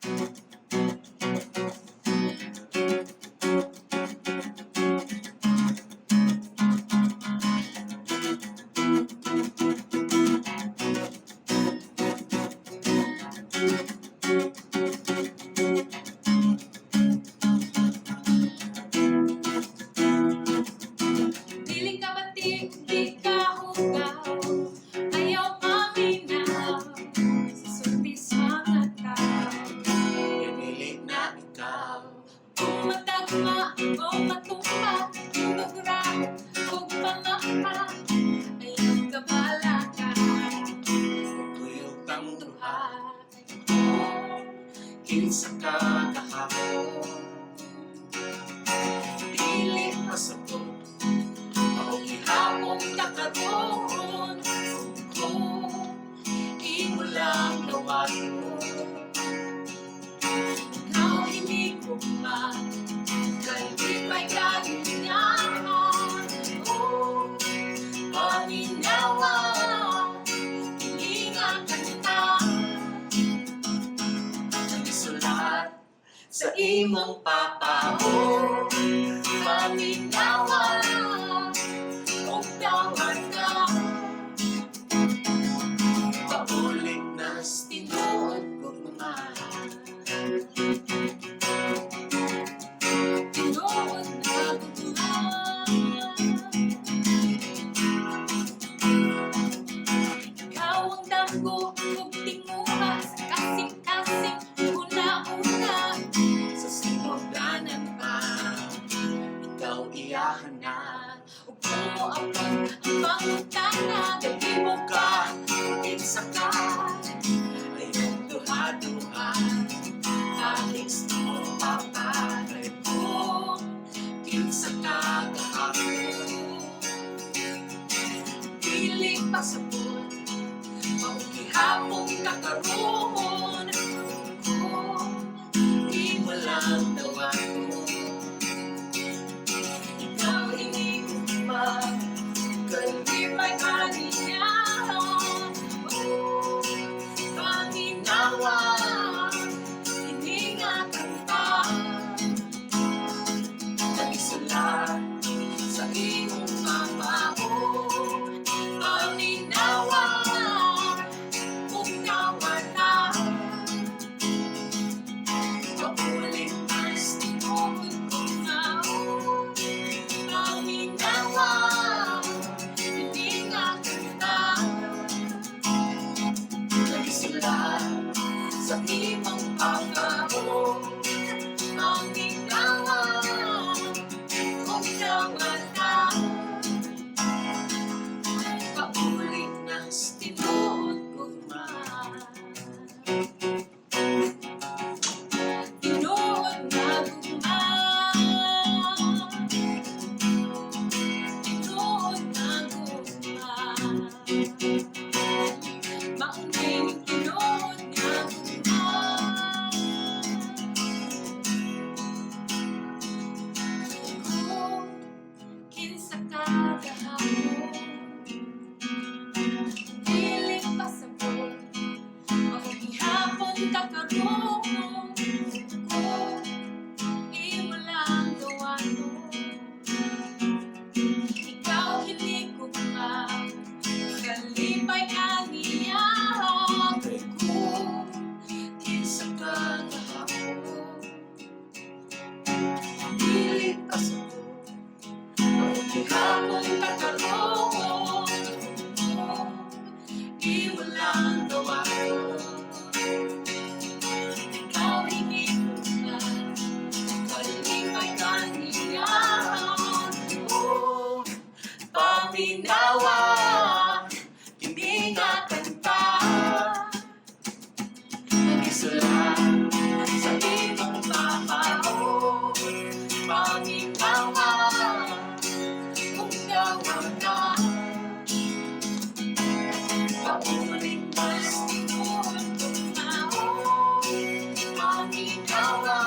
Piling ka ba't di ka hugaw? Ayaw paminaw sa sulbis mga tao. Pinilit na ikaw. Kung matagma o matumba, kung magra o pangapa, ayaw ka bala ka. Tuyok ang duha. Kinsa Kinsa ka kahapon. dili Pasabot. o gihapon nakaroon. Kung imo lang nawato, ikaw hindi ko kalipay kalinyahan. Oh, panginawa, ingatan ka. Isulat sa imong papahon. Panginawa, kung tawag ka. Paulit na Tinuod ko naman. Tinuod na guguman. Ikaw ang danggo kong tinguha sa kasing-kasing una-una. sa sinugdanan pa. Ikaw iyahan na. Ug kung moabot ang pangutana, galibo ka, Kinsa ka. Ayong duha-duha. alis mo Paparay kung kinsa ka kahapon. dili pasabot, maugihapong nakaroon. Kung di mo lang dawato, ikaw hindi ko kalipay kalinyahan. Oh, panginawa, iningatan ka. Isulat Sa iyong pamahon, panginawa, kung nawala. Paulit mas tinuod ko na. Panginawa, hindi nga kanta. isulat Sa imong pamahon, panginawa, kung nawala. Paulit mas tinuod ko na. Tinuod na gumaan. Tinuod na gumaan. Maunay tinuod na gumaan. Kung kinsa ka kahapon, dili pasabot, maugihapon ka karon. Kung imo lang gawato, ikaw hindi ko kalipay kaniyahan. Kung kinsa ka kahapon, dili pasabot, maugihapon ka karon. Kung imo lang gawato, ikaw hindi ko kalipay kaniyahan. Oh, paminawa, hindi nga kanta. isulat Sa imong papahon, panginawa, kung nawala. Paulit mas tinuod ko na. Panginawa,